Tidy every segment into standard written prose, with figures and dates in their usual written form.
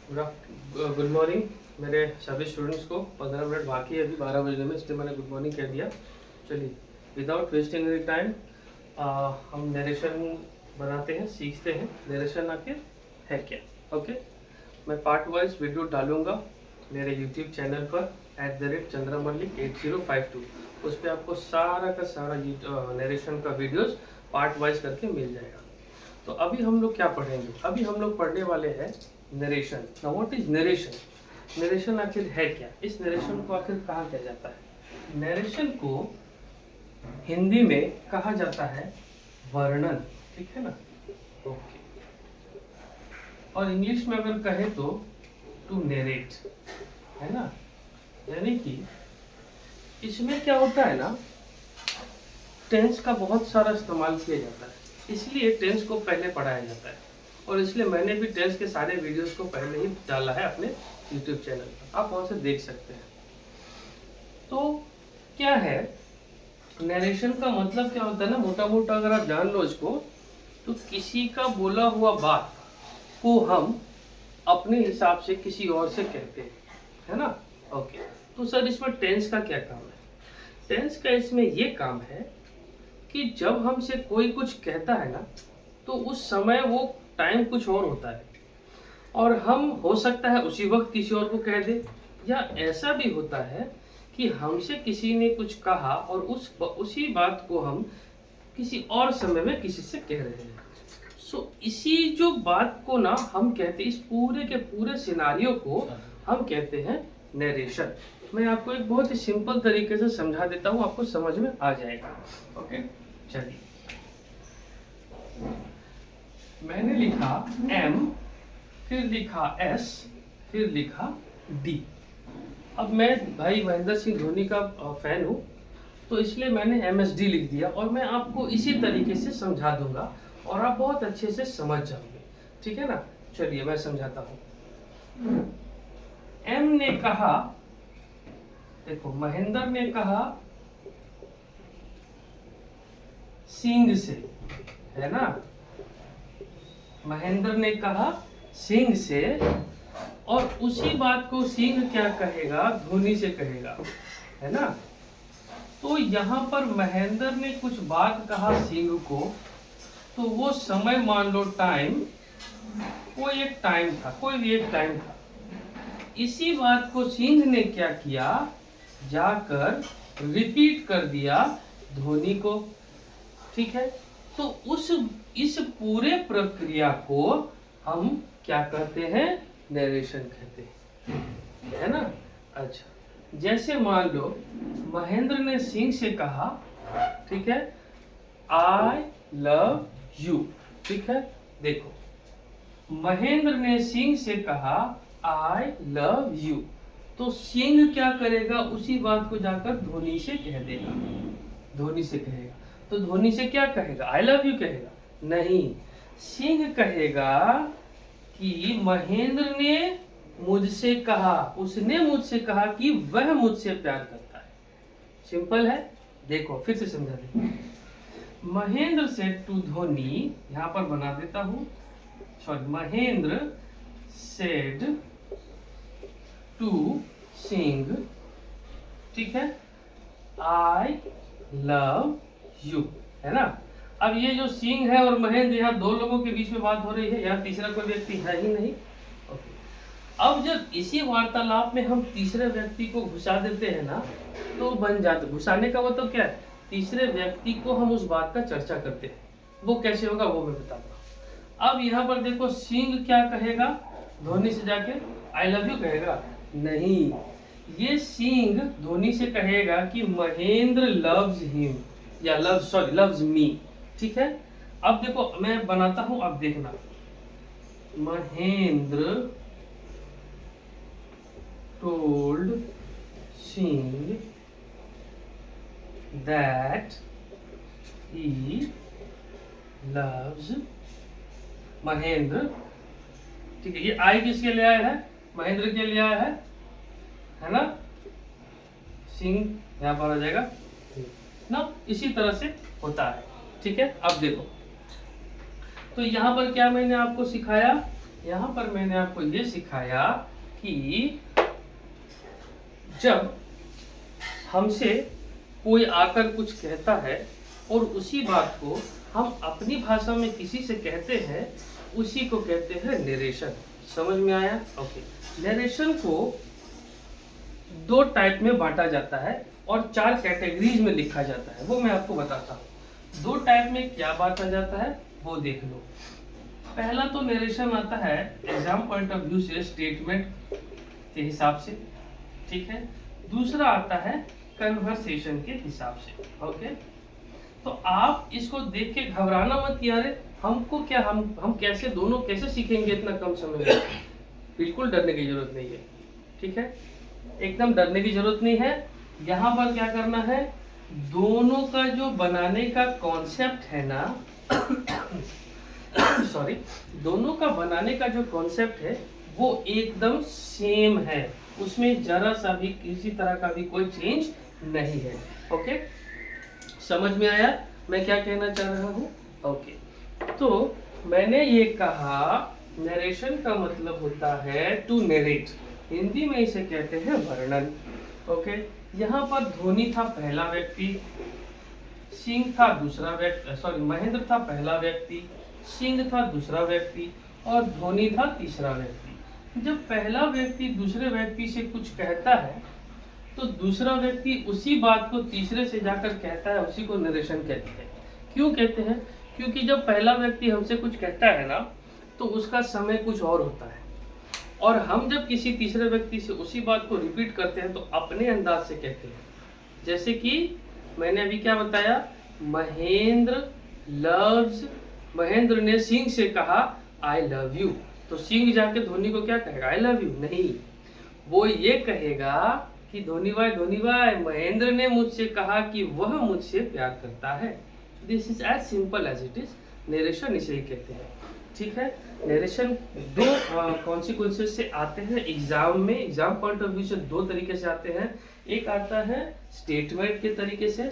Good morning मेरे सभी students को। 15 मिनट बाकी है अभी 12 बजने में, इसलिए मैंने गुड मॉर्निंग कह दिया। चलिए विदाउट वेस्टिंग एनी टाइम हम नरेशन बनाते हैं, सीखते हैं नरेशन आखिर है क्या। ओके, मैं पार्ट वाइज वीडियो डालूंगा मेरे यूट्यूब चैनल पर @चंद्रमल्लिक8052। उस पर आपको सारा का सारा नरेशन का वीडियोस पार्ट वाइज करके मिल जाएगा। तो अभी हम लोग क्या पढ़ेंगे? अभी हम लोग पढ़ने वाले हैं narration. Now what is narration? Narration आखिर है क्या? इस नरेशन को आखिर कहा क्या जाता है? नरेशन को हिंदी में कहा जाता है वर्णन, ठीक है ना? ओके। और इंग्लिश में अगर कहे तो टू नरेट, है ना? यानी कि इसमें क्या होता है ना, टेंस का बहुत सारा इस्तेमाल किया जाता है, इसलिए टेंस को पहले पढ़ाया जाता है। और इसलिए मैंने भी टेंस के सारे वीडियोस को पहले ही डाला है अपने यूट्यूब चैनल पर, आप वहाँ से देख सकते हैं। तो क्या है नरेशन का मतलब? क्या होता है ना, मोटा मोटा अगर आप जान लो इसको, तो किसी का बोला हुआ बात को हम अपने हिसाब से किसी और से कहते हैं, है ना? ओके, तो सर इसमें टेंस का क्या काम है? टेंस का इसमें ये काम है कि जब हमसे कोई कुछ कहता है ना, तो उस समय वो टाइम कुछ और होता है, और हम हो सकता है उसी वक्त किसी और को कह दे, या ऐसा भी होता है कि हमसे किसी ने कुछ कहा और उसी बात को हम किसी और समय में किसी से कह रहे हैं। सो इसी जो बात को ना हम कहते हैं, इस पूरे के पूरे सिनारियो को हम कहते हैं नरेशन। मैं आपको एक बहुत ही सिंपल तरीके से समझा देता हूँ, आपको समझ में आ जाएगा। ओके, चलिए मैंने लिखा M, फिर लिखा S, फिर लिखा D। अब मैं भाई महेंद्र सिंह धोनी का फैन हूँ, तो इसलिए मैंने MSD लिख दिया, और मैं आपको इसी तरीके से समझा दूंगा और आप बहुत अच्छे से समझ जाओगे, ठीक है ना? चलिए मैं समझाता हूँ। M ने कहा, देखो महेंद्र ने कहा सिंह से, है ना? महेंद्र ने कहा सिंह से, और उसी बात को सिंह क्या कहेगा? धोनी से कहेगा, है ना? तो यहाँ पर महेंद्र ने कुछ बात कहा सिंह को, तो वो समय मान लो टाइम, कोई एक टाइम था, कोई भी एक टाइम था। इसी बात को सिंह ने क्या किया? जाकर रिपीट कर दिया धोनी को, ठीक है? तो इस पूरे प्रक्रिया को हम क्या कहते हैं? नरेशन कहते हैं, है ना? अच्छा, जैसे मान लो महेंद्र ने सिंह से कहा, ठीक है, आई लव यू, ठीक है? देखो महेंद्र ने सिंह से कहा आई लव यू, तो सिंह क्या करेगा? उसी बात को जाकर धोनी से कह देगा, धोनी से कहेगा। तो धोनी से क्या कहेगा? आई लव यू कहेगा? नहीं, सिंह कहेगा कि महेंद्र ने मुझसे कहा, उसने मुझसे कहा कि वह मुझसे प्यार करता है। सिंपल है, देखो फिर से समझा दे। महेंद्र सेड टू धोनी, यहां पर बना देता हूं, sorry, Mahendra said to Singh, ठीक है, आई लव यू, है ना? अब ये जो सिंह है और महेंद्र, यहाँ दो लोगों के बीच में बात हो रही है, यहाँ तीसरा कोई व्यक्ति है ही नहीं। ओके, अब जब इसी वार्तालाप में हम तीसरे व्यक्ति को घुसा देते हैं ना, तो बन जाता, घुसाने का मतलब क्या है? तीसरे व्यक्ति को हम उस बात का चर्चा करते हैं। वो कैसे होगा वो मैं बताता हूँ। अब यहाँ पर देखो सिंह क्या कहेगा? धोनी से जाके आई लव यू कहेगा? नहीं, ये सिंह धोनी से कहेगा कि महेंद्र लव्स हिम, या लव्स मी, ठीक है? अब देखो मैं बनाता हूं, अब देखना, Mahendra told Singh that he loves Mahendra, ठीक है? ये आई किसके लिए आया है? महेंद्र के लिए आया है ना? सिंह यहाँ पर आ जाएगा ना, इसी तरह से होता है, ठीक है? अब देखो, तो यहाँ पर क्या मैंने आपको सिखाया? यहाँ पर मैंने आपको ये सिखाया कि जब हमसे कोई आकर कुछ कहता है और उसी बात को हम अपनी भाषा में किसी से कहते हैं, उसी को कहते हैं नरेशन। समझ में आया? ओके। नरेशन को 2 टाइप में बांटा जाता है और 4 कैटेगरीज में लिखा जाता है, वो मैं आपको बताता हूँ। 2 टाइप में क्या बांटा जाता है वो देख लो। पहला तो नरेशन आता है एग्जाम पॉइंट ऑफ व्यू से, स्टेटमेंट के हिसाब से, ठीक है। दूसरा आता है कन्वर्सेशन के हिसाब से। ओके, तो आप इसको देख के घबराना मत कि अरे हमको क्या, हम कैसे दोनों कैसे सीखेंगे इतना कम समय में। बिल्कुल डरने की जरूरत नहीं है, ठीक है, एकदम डरने की जरूरत नहीं है। यहाँ पर क्या करना है, दोनों का जो बनाने का कॉन्सेप्ट है ना सॉरी, दोनों का बनाने का जो कॉन्सेप्ट है वो एकदम सेम है, उसमें जरा सा भी किसी तरह का भी कोई चेंज नहीं है। ओके, समझ में आया मैं क्या कहना चाह रहा हूँ? ओके, तो मैंने ये कहा नरेशन का मतलब होता है टू नरेट, हिंदी में इसे कहते हैं वर्णन। ओके, यहाँ पर धोनी था पहला व्यक्ति, सिंह था दूसरा व्यक्ति, सॉरी महेंद्र था पहला व्यक्ति, सिंह था दूसरा व्यक्ति और धोनी था तीसरा व्यक्ति। जब पहला व्यक्ति दूसरे व्यक्ति से कुछ कहता है तो दूसरा व्यक्ति उसी बात को तीसरे से जाकर कहता है, उसी को नरेशन कहते हैं। क्यों कहते हैं? क्योंकि जब पहला व्यक्ति हमसे कुछ कहता है ना तो उसका समय कुछ और होता है, और हम जब किसी तीसरे व्यक्ति से उसी बात को रिपीट करते हैं तो अपने अंदाज से कहते हैं। जैसे कि मैंने अभी क्या बताया, महेंद्र ने सिंह से कहा आई लव यू, तो सिंह जाके धोनी को क्या कहेगा, आई लव यू? नहीं, वो ये कहेगा कि धोनी भाई महेंद्र ने मुझसे कहा कि वह मुझसे प्यार करता है। This is as simple as it is, narration इसे ही कहते हैं, ठीक है। नरेशन 2 कॉन्सिक्वेंसेस से आते हैं एग्जाम में, एग्जाम पॉइंट ऑफ व्यू से 2 तरीके से आते हैं। एक आता है स्टेटमेंट के तरीके से,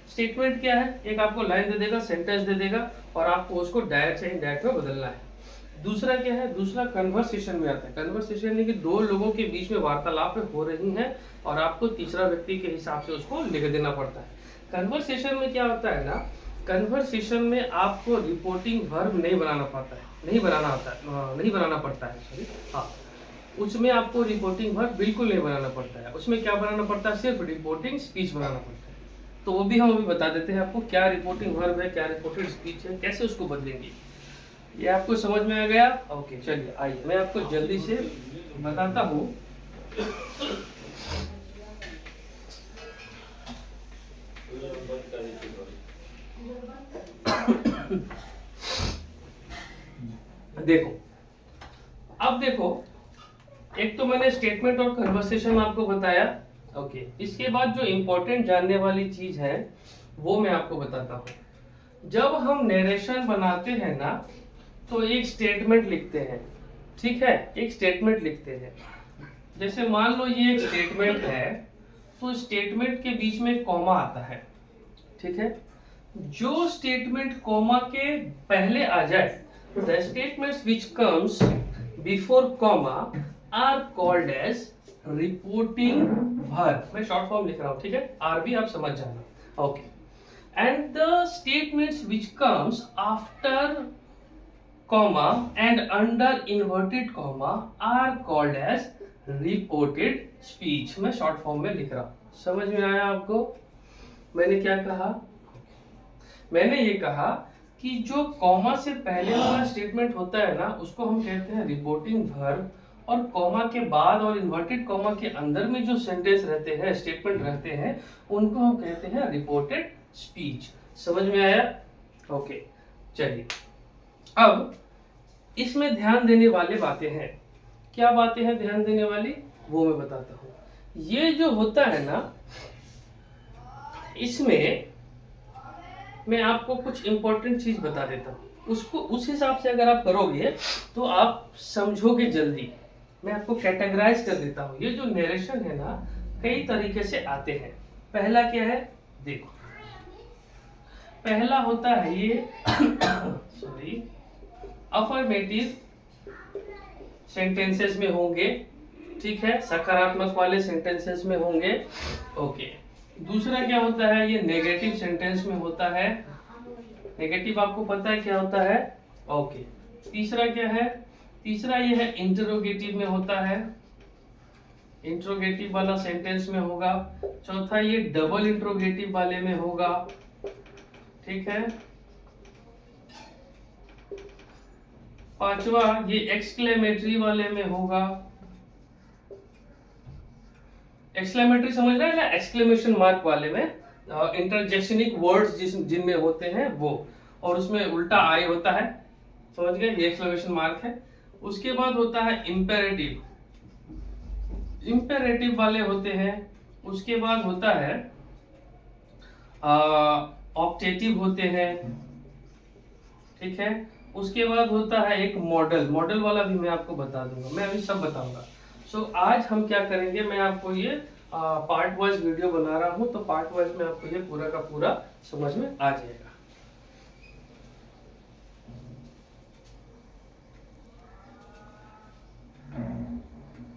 स्टेटमेंट क्या है, एक आपको लाइन दे देगा, सेंटेंस दे देगा और आपको उसको डायरेक्ट से इनडायरेक्ट में बदलना है। दूसरा क्या है, दूसरा कन्वर्सेशन में आता है। कन्वर्सेशन यानी कि 2 लोगों के बीच में वार्तालाप हो रही है और आपको तीसरा व्यक्ति के हिसाब से उसको लिख देना पड़ता है। कन्वर्सेशन में क्या होता है ना, कन्वर्सेशन में आपको रिपोर्टिंग वर्ब नहीं बनाना पड़ता है, सॉरी, हाँ, उसमें आपको रिपोर्टिंग वर्ब बिल्कुल नहीं बनाना पड़ता है। उसमें क्या बनाना पड़ता है, सिर्फ रिपोर्टिंग स्पीच बनाना पड़ता है। तो वो भी हम अभी बता देते हैं आपको, क्या रिपोर्टिंग वर्ब है, क्या रिपोर्टेड स्पीच है, कैसे उसको बदलेंगे। ये आपको समझ में आ गया? ओके, चलिए आइए मैं आपको जल्दी से बताता हूँ। देखो, अब देखो, एक तो मैंने स्टेटमेंट और कन्वर्सेशन आपको बताया। ओके, इसके बाद जो इंपॉर्टेंट जानने वाली चीज है वो मैं आपको बताता हूँ। जब हम नरेशन बनाते हैं ना तो एक स्टेटमेंट लिखते हैं, ठीक है, एक स्टेटमेंट लिखते हैं। जैसे मान लो ये एक स्टेटमेंट है, तो स्टेटमेंट के बीच में कॉमा आता है, ठीक है। जो स्टेटमेंट कॉमा के पहले आ जाए, the statements which comes before comma are called as reporting verb. मैं शॉर्ट फॉर्म लिख रहा हूँ, ठीक है, आर भी आप समझ जाना। Okay, and the statements which comes after comma and under inverted comma are called as reported speech। मैं शॉर्ट फॉर्म में लिख रहा हूँ, समझ में आया आपको? मैंने क्या कहा, मैंने ये कहा कि जो कॉमा से पहले वाला स्टेटमेंट होता है ना उसको हम कहते हैं रिपोर्टिंग वर्ब, और कॉमा के बाद और इन्वर्टेड कॉमा के अंदर में जो सेंटेंस रहते हैं, स्टेटमेंट रहते हैं, उनको हम कहते हैं रिपोर्टेड स्पीच। समझ में आया? ओके, चलिए अब इसमें ध्यान देने वाले बातें हैं। क्या बातें हैं ध्यान देने वाली, वो मैं बताता हूँ। ये जो होता है ना, इसमें मैं आपको कुछ इंपॉर्टेंट चीज बता देता हूँ, उसको उस हिसाब से अगर आप करोगे तो आप समझोगे जल्दी। मैं आपको कैटेगराइज कर देता हूँ। ये जो नरेशन है ना, कई तरीके से आते हैं। पहला क्या है, देखो, पहला होता है ये सॉरी अफर्मेटिव सेंटेंसेस में होंगे, ठीक है, सकारात्मक वाले सेंटेंसेस में होंगे। ओके, दूसरा क्या होता है, ये नेगेटिव सेंटेंस में होता है। नेगेटिव आपको पता है क्या होता है। ओके, तीसरा क्या है, तीसरा ये है इंटरोगेटिव में होता है, इंट्रोगेटिव वाला सेंटेंस में होगा। चौथा ये डबल इंट्रोगेटिव वाले में होगा, ठीक है। पांचवा ये एक्सक्लेमेटरी वाले में होगा। एक्सक्लेमेटरी समझ रहे हैं ना, एक्सक्लेमेशन मार्क वाले में इंटरजेक्शनिक वर्ड्स जिनमें होते हैं वो, और उसमें उल्टा आई होता है, समझ गए, ये एक्सक्लेमेशन मार्क है। उसके बाद होता है इंपेरेटिव, इंपेरेटिव वाले होते हैं। उसके बाद होता है ऑप्टेटिव होते हैं, ठीक है। उसके बाद होता है एक मॉडल, मॉडल वाला भी मैं आपको बता दूंगा, मैं अभी सब बताऊंगा। सो आज हम क्या करेंगे, मैं आपको ये पार्ट वाइज वीडियो बना रहा हूँ, तो पार्ट वाइज में आपको ये पूरा का पूरा समझ में आ जाएगा।